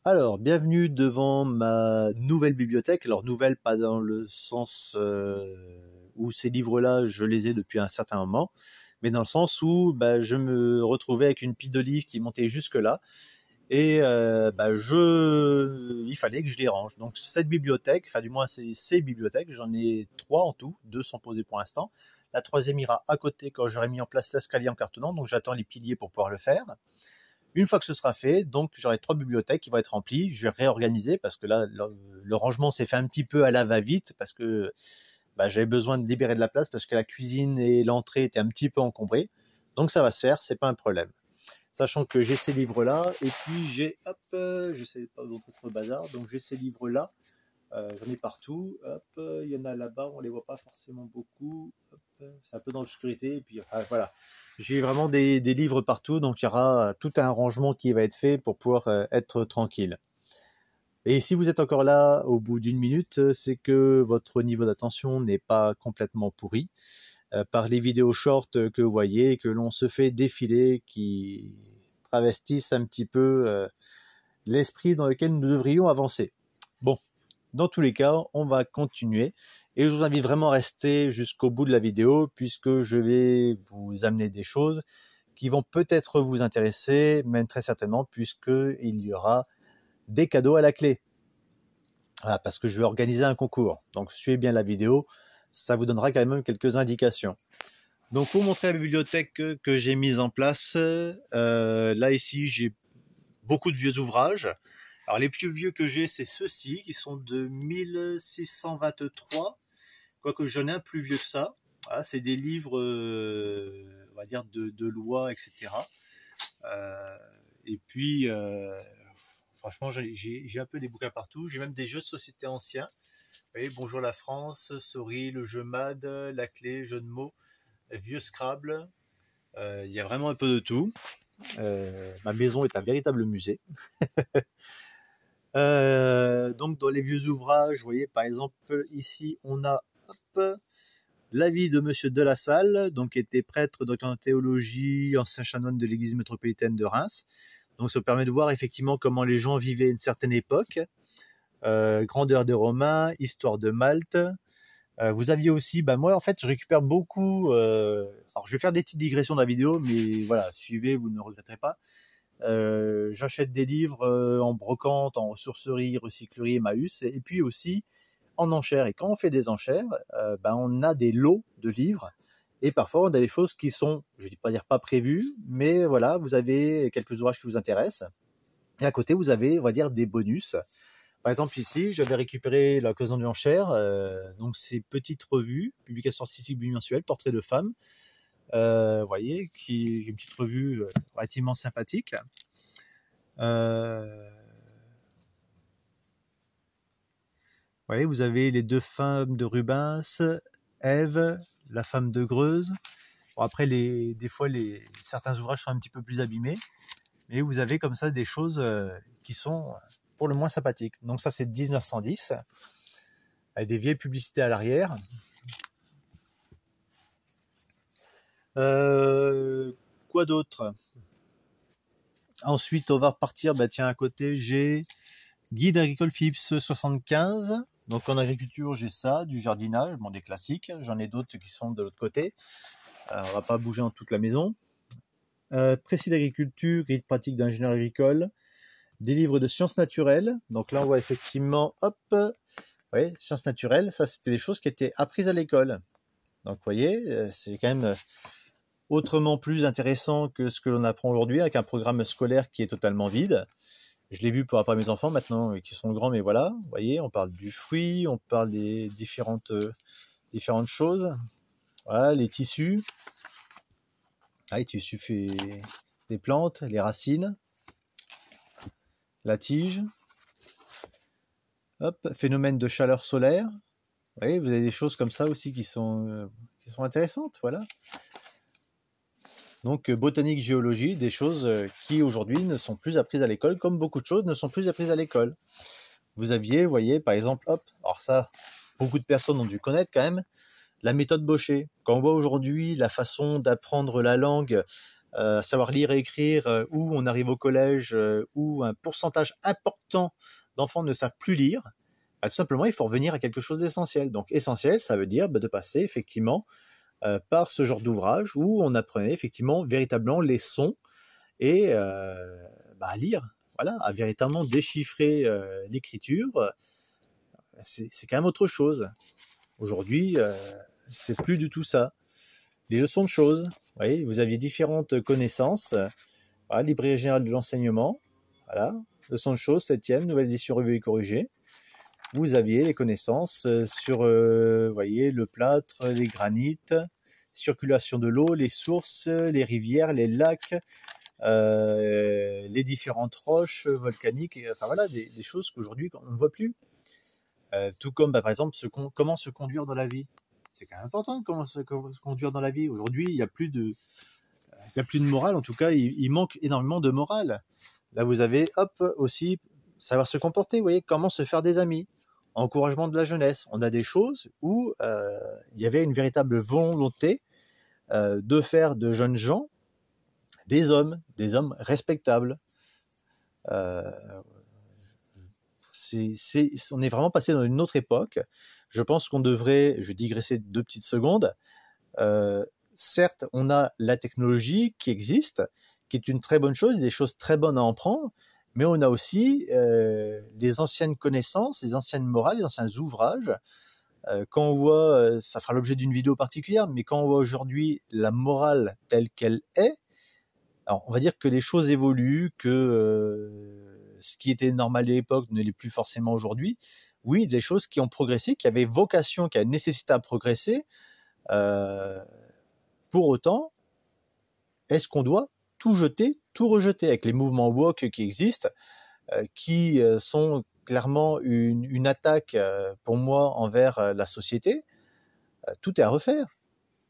Alors, bienvenue devant ma nouvelle bibliothèque. Alors, nouvelle pas dans le sens où ces livres-là, je les ai depuis un certain moment, mais dans le sens où je me retrouvais avec une pile de livres qui montait jusque-là, et il fallait que je les range. Donc, cette bibliothèque, enfin du moins ces bibliothèques, j'en ai 3 en tout, 2 sont posées pour l'instant. La troisième ira à côté quand j'aurai mis en place l'escalier en cartonnant, donc j'attends les piliers pour pouvoir le faire. Une fois que ce sera fait, donc j'aurai 3 bibliothèques qui vont être remplies. Je vais réorganiser parce que là, le rangement s'est fait un petit peu à la va-vite parce que j'avais besoin de libérer de la place parce que la cuisine et l'entrée étaient un petit peu encombrées. Donc ça va se faire, c'est pas un problème. Sachant que j'ai ces livres-là et puis j'ai, je sais pas d'autres bazar, donc j'ai ces livres-là. J'en ai partout. Il y en a là-bas, on les voit pas forcément beaucoup. C'est un peu dans l'obscurité. Et puis voilà, j'ai vraiment des livres partout, donc il y aura tout un rangement qui va être fait pour pouvoir être tranquille. Et si vous êtes encore là au bout d'une minute, c'est que votre niveau d'attention n'est pas complètement pourri par les vidéos short que vous voyez, que l'on se fait défiler, qui travestissent un petit peu l'esprit dans lequel nous devrions avancer. Bon. Dans tous les cas, on va continuer et je vous invite vraiment à rester jusqu'au bout de la vidéo puisque je vais vous amener des choses qui vont peut-être vous intéresser, même très certainement puisqu'il y aura des cadeaux à la clé. Voilà, parce que je vais organiser un concours. Donc suivez bien la vidéo, ça vous donnera quand même quelques indications. Donc pour montrer la bibliothèque que j'ai mise en place, là ici j'ai beaucoup de vieux ouvrages. Alors les plus vieux que j'ai, c'est ceux-ci, qui sont de 1623, quoique j'en ai un plus vieux que ça. Voilà, c'est des livres, on va dire, de loi, etc. Et puis, franchement, j'ai un peu des bouquins partout. J'ai même des jeux de société anciens. Vous voyez, Bonjour la France, Sorry, le jeu MAD, La Clé, jeu de mots, Vieux Scrabble. Il y a vraiment un peu de tout. Ma maison est un véritable musée. Donc dans les vieux ouvrages, vous voyez par exemple ici on a la vie de Monsieur de la Salle, donc qui était prêtre, docteur en théologie, ancien chanoine de l'église métropolitaine de Reims. Donc ça permet de voir effectivement comment les gens vivaient à une certaine époque. Grandeur des Romains, histoire de Malte. Vous aviez aussi, moi en fait je récupère beaucoup. Alors je vais faire des petites digressions dans la vidéo, mais voilà, suivez, vous ne regretterez pas. J'achète des livres en brocante, en ressourcerie, recyclerie, Emmaüs, et puis aussi en enchères. Et quand on fait des enchères, on a des lots de livres, et parfois on a des choses qui sont, je ne vais pas dire pas prévues, mais voilà, vous avez quelques ouvrages qui vous intéressent, et à côté vous avez, on va dire, des bonus. Par exemple ici, j'avais récupéré la Cloison de l'enchère, donc ces petites revues, publications artistiques bimensuelles, portraits de femmes, vous voyez, qui est une petite revue relativement sympathique. Vous voyez, vous avez les 2 femmes de Rubens, Ève, la femme de Greuze. Bon, après, des fois, certains ouvrages sont un petit peu plus abîmés, mais vous avez comme ça des choses qui sont pour le moins sympathiques. Donc ça, c'est 1910, avec des vieilles publicités à l'arrière. Quoi d'autre? Ensuite, on va repartir. Tiens, à côté, j'ai Guide agricole Philips 75. Donc en agriculture, j'ai ça, du jardinage, des classiques. J'en ai d'autres qui sont de l'autre côté. On va pas bouger en toute la maison. Précis d'agriculture, guide pratique d'ingénieur agricole. Des livres de sciences naturelles. Donc là, on voit effectivement, sciences naturelles. Ça, c'était des choses qui étaient apprises à l'école. Donc, vous voyez, c'est quand même autrement plus intéressant que ce que l'on apprend aujourd'hui avec un programme scolaire qui est totalement vide. Je l'ai vu pour après mes enfants maintenant qui sont grands, mais voilà, vous voyez, on parle du fruit, on parle des différentes choses. Voilà, les tissus. Les tissus fait des plantes, les racines, la tige. Phénomène de chaleur solaire. Vous voyez, vous avez des choses comme ça aussi qui sont intéressantes, voilà. Donc botanique, géologie, des choses qui aujourd'hui ne sont plus apprises à l'école, comme beaucoup de choses ne sont plus apprises à l'école. Vous aviez, vous voyez, par exemple, alors ça, beaucoup de personnes ont dû connaître quand même, la méthode Bochet. Quand on voit aujourd'hui la façon d'apprendre la langue savoir lire et écrire, où on arrive au collège, où un pourcentage important d'enfants ne savent plus lire, tout simplement, il faut revenir à quelque chose d'essentiel. Donc, essentiel, ça veut dire de passer effectivement par ce genre d'ouvrage où on apprenait effectivement véritablement les sons et à lire, voilà, à véritablement déchiffrer l'écriture. C'est quand même autre chose. Aujourd'hui, c'est plus du tout ça. Les leçons de choses, vous aviez différentes connaissances. Voilà, librairie générale de l'enseignement, voilà, leçons de choses, 7e, nouvelle édition revue et corrigée. Vous aviez les connaissances sur voyez, le plâtre, les granites, circulation de l'eau, les sources, les rivières, les lacs, les différentes roches volcaniques, enfin voilà, des choses qu'aujourd'hui on ne voit plus. Tout comme par exemple comment se conduire dans la vie. C'est quand même important de comment se conduire dans la vie. Aujourd'hui, il n'y a plus de morale, en tout cas, il manque énormément de morale. Là, vous avez, aussi, savoir se comporter, vous voyez, comment se faire des amis, encouragement de la jeunesse. On a des choses où il y avait une véritable volonté de faire de jeunes gens des hommes respectables. On est vraiment passé dans une autre époque. Je pense qu'on devrait, je vais digresser 2 petites secondes, certes, on a la technologie qui existe, qui est une très bonne chose, des choses très bonnes à en prendre, mais on a aussi les anciennes connaissances, les anciennes morales, les anciens ouvrages. Quand on voit, ça fera l'objet d'une vidéo particulière, mais quand on voit aujourd'hui la morale telle qu'elle est, alors on va dire que les choses évoluent, que ce qui était normal à l'époque ne l'est plus forcément aujourd'hui. Oui, des choses qui ont progressé, qui avaient vocation, qui avaient nécessité à progresser. Pour autant, est-ce qu'on doit tout jeter, tout rejeter avec les mouvements woke qui existent, qui sont clairement une attaque pour moi envers la société? Tout est à refaire.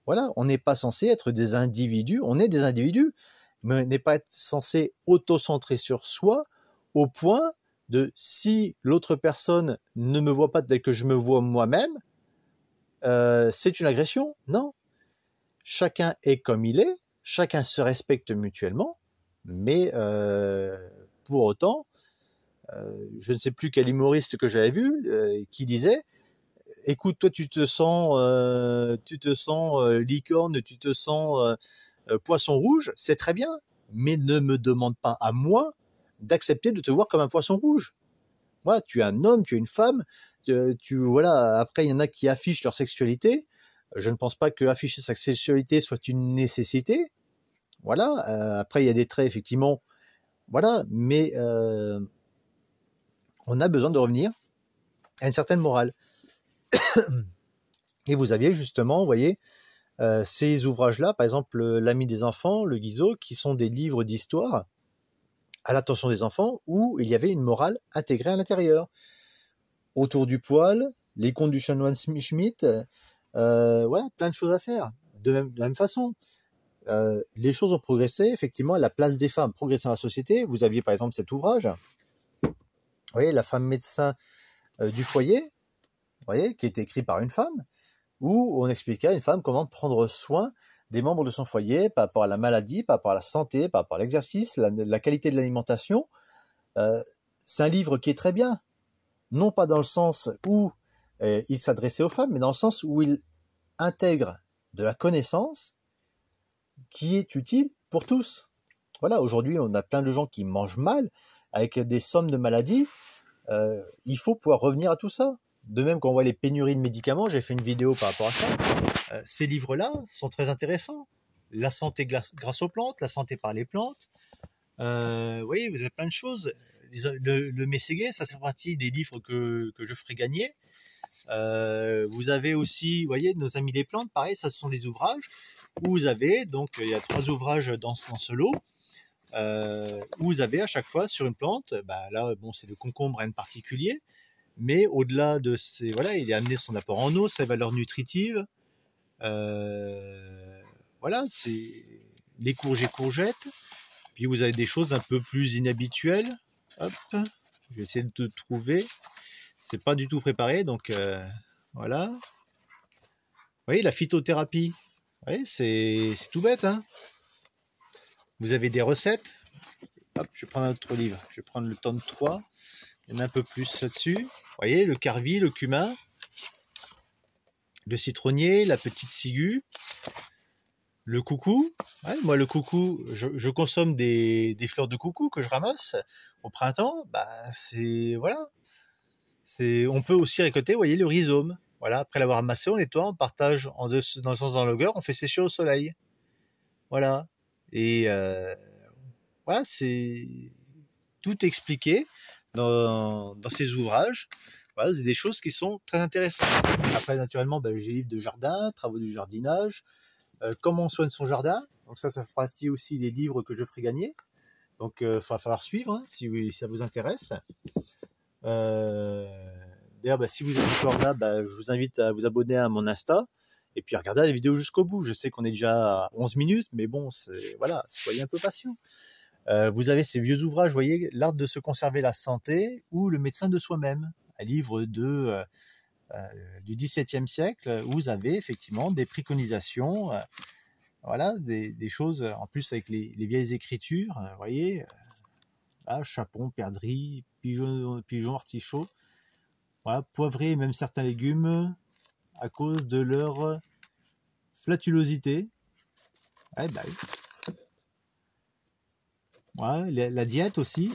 Voilà, on n'est pas censé être des individus, on est des individus, mais on n'est pas censé auto-centrer sur soi au point de si l'autre personne ne me voit pas tel que je me vois moi-même, c'est une agression. Non. Chacun est comme il est, chacun se respecte mutuellement, mais pour autant, je ne sais plus quel humoriste que j'avais vu qui disait « Écoute, toi tu te sens licorne, tu te sens poisson rouge, c'est très bien, mais ne me demande pas à moi d'accepter de te voir comme un poisson rouge. Voilà, tu es un homme, tu es une femme, voilà. Après, il y en a qui affichent leur sexualité. Je ne pense pas que afficher sa sexualité soit une nécessité. Voilà. Après, il y a des traits, effectivement. Voilà. Mais on a besoin de revenir à une certaine morale. Et vous aviez justement, vous voyez, ces ouvrages-là, par exemple, L'Ami des enfants, Le Guizot, qui sont des livres d'histoire à l'attention des enfants, où il y avait une morale intégrée à l'intérieur. Autour du poil, les contes du chanoine Schmitt, voilà, plein de choses à faire. De la même façon, les choses ont progressé, effectivement, la place des femmes progressait dans la société. Vous aviez par exemple cet ouvrage, vous voyez, La femme médecin du foyer, vous voyez, qui était écrit par une femme, où on expliquait à une femme comment prendre soin des membres de son foyer par rapport à la maladie, par rapport à la santé, par rapport à l'exercice, la qualité de l'alimentation. C'est un livre qui est très bien, non pas dans le sens où il s'adressait aux femmes, mais dans le sens où il intègre de la connaissance qui est utile pour tous. Voilà, aujourd'hui, on a plein de gens qui mangent mal, avec des sommes de maladies. Il faut pouvoir revenir à tout ça. De même, quand on voit les pénuries de médicaments, j'ai fait une vidéo par rapport à ça. Ces livres-là sont très intéressants. La santé grâce aux plantes, la santé par les plantes. Oui, vous avez plein de choses. Le Mességuet, ça fait partie des livres que je ferai gagner. Vous avez aussi, vous voyez, Nos amis les plantes, pareil, ça ce sont des ouvrages où vous avez, donc il y a 3 ouvrages dans ce lot, où vous avez à chaque fois sur une plante, là, bon, c'est le concombre en particulier, mais au-delà de ces, voilà, il est amené son apport en eau, sa valeur nutritive, voilà, c'est les courgettes, puis vous avez des choses un peu plus inhabituelles. Hop, je vais essayer de te trouver. C'est pas du tout préparé, donc voilà. Vous voyez, la phytothérapie. Vous voyez, c'est tout bête, hein. Vous avez des recettes. Hop, je vais prendre un autre livre. Je vais prendre le tome 3. Il y en a un peu plus là-dessus. Vous voyez, le carvi, le cumin, le citronnier, la petite ciguë, le coucou. Ouais, moi, le coucou, je consomme des fleurs de coucou que je ramasse au printemps. Bah, c'est voilà. On peut aussi récolter, vous voyez, le rhizome. Voilà, après l'avoir amassé, on nettoie, on partage dans le sens d'un longueur, on fait sécher au soleil. Voilà. Et voilà, c'est tout expliqué dans ces ouvrages. Voilà, c'est des choses qui sont très intéressantes. Après, naturellement, j'ai des livres de jardin, travaux du jardinage, comment on soigne son jardin. Donc ça fait partie aussi des livres que je ferai gagner. Donc il va falloir suivre hein, si ça vous intéresse. D'ailleurs, si vous êtes encore là, je vous invite à vous abonner à mon Insta et puis à regarder la vidéo jusqu'au bout. Je sais qu'on est déjà à 11 minutes, mais bon, voilà, soyez un peu patient. Vous avez ces vieux ouvrages, vous voyez, L'art de se conserver la santé ou Le médecin de soi-même, un livre du XVIIe siècle où vous avez effectivement des préconisations, voilà, des choses en plus avec les vieilles écritures, vous voyez, chapon, perdrix, pigeon, artichaut, voilà, poivrer et même certains légumes à cause de leur flatulosité. Ouais, oui. Ouais, la diète aussi.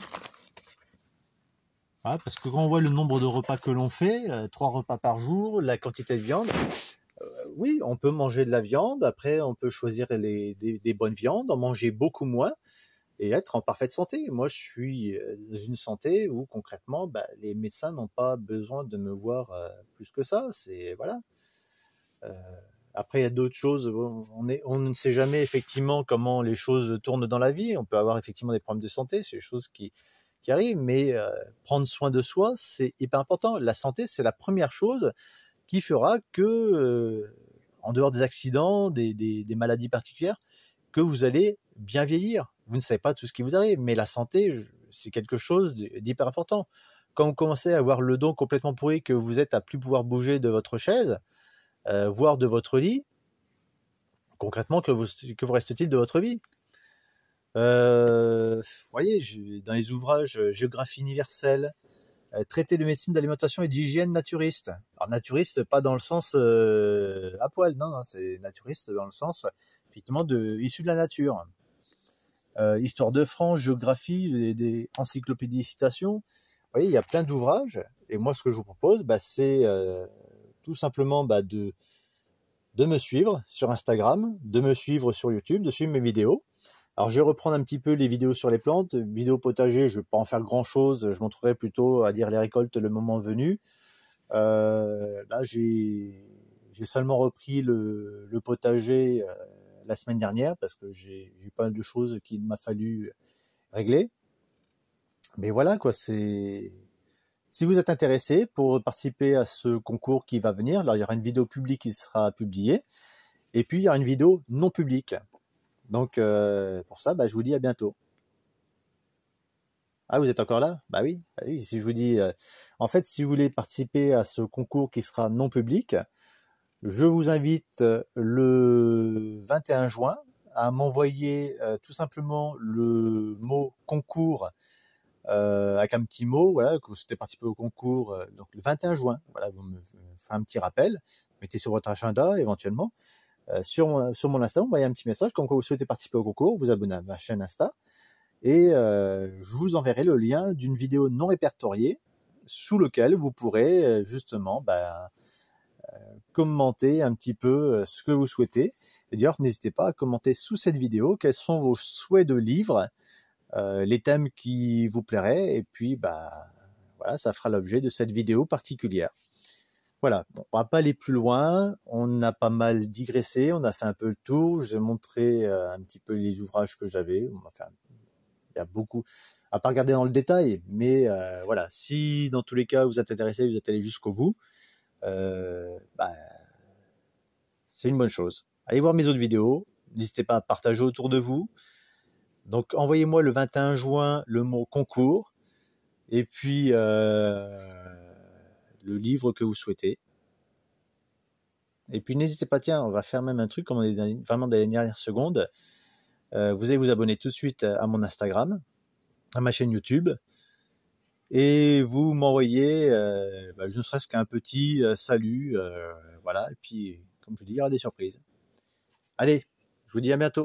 Ouais, parce que quand on voit le nombre de repas que l'on fait, 3 repas par jour, la quantité de viande, oui, on peut manger de la viande, après on peut choisir des bonnes viandes, en manger beaucoup moins et être en parfaite santé. Moi, je suis dans une santé où concrètement, les médecins n'ont pas besoin de me voir plus que ça. C'est voilà. Après, il y a d'autres choses. On ne sait jamais effectivement comment les choses tournent dans la vie. On peut avoir effectivement des problèmes de santé, c'est des choses qui arrivent, mais prendre soin de soi, c'est hyper important. La santé, c'est la première chose qui fera que, en dehors des accidents, des maladies particulières, que vous allez bien vieillir. Vous ne savez pas tout ce qui vous arrive, mais la santé, c'est quelque chose d'hyper important. Quand vous commencez à avoir le dos complètement pourri, que vous êtes à plus pouvoir bouger de votre chaise, voire de votre lit, concrètement, que vous reste-t-il de votre vie? Vous voyez, dans les ouvrages Géographie universelle, traité de médecine, d'alimentation et d'hygiène naturiste. Alors naturiste, pas dans le sens à poil, non, c'est naturiste dans le sens effectivement issu de la nature. Histoire de France, géographie, des encyclopédies, citations. Vous voyez, il y a plein d'ouvrages. Et moi, ce que je vous propose, c'est tout simplement de me suivre sur Instagram, de me suivre sur YouTube, de suivre mes vidéos. Alors, je vais reprendre un petit peu les vidéos sur les plantes. Vidéos potager, je ne vais pas en faire grand-chose. Je montrerai plutôt à dire les récoltes le moment venu. Là, j'ai seulement repris le potager la semaine dernière parce que j'ai pas mal de choses qu'il m'a fallu régler. Mais voilà, quoi, si vous êtes intéressé pour participer à ce concours qui va venir, alors il y aura une vidéo publique qui sera publiée. Et puis, il y aura une vidéo non publique. Donc, pour ça, je vous dis à bientôt. Ah, vous êtes encore là? Oui. Oui. Si je vous dis, en fait, si vous voulez participer à ce concours qui sera non public, je vous invite le 21 juin à m'envoyer tout simplement le mot concours avec un petit mot, voilà, que vous souhaitez participer au concours. Donc le 21 juin, voilà, vous me faites un petit rappel, mettez sur votre agenda éventuellement. Sur mon Insta, vous m'envoyez un petit message comme quoi vous souhaitez participer au concours, vous abonnez à ma chaîne Insta et je vous enverrai le lien d'une vidéo non répertoriée sous lequel vous pourrez justement commenter un petit peu ce que vous souhaitez. Et d'ailleurs, n'hésitez pas à commenter sous cette vidéo quels sont vos souhaits de livres, les thèmes qui vous plairaient, et puis voilà, ça fera l'objet de cette vidéo particulière. Voilà, bon, on va pas aller plus loin, on a pas mal digressé, on a fait un peu le tour, je vous ai montré un petit peu les ouvrages que j'avais, il y a beaucoup, à pas regarder dans le détail, mais voilà, si dans tous les cas vous êtes intéressé, vous êtes allé jusqu'au bout, c'est une bonne chose. Allez voir mes autres vidéos, n'hésitez pas à partager autour de vous. Donc envoyez-moi le 21 juin le mot concours et puis le livre que vous souhaitez. Et puis n'hésitez pas, tiens, on va faire même un truc comme on est vraiment dans les dernières secondes. Vous allez vous abonner tout de suite à mon Instagram, à ma chaîne YouTube, et vous m'envoyez ne serait-ce qu'un petit salut, voilà, et puis comme je vous dis, il y aura des surprises. Allez, je vous dis à bientôt.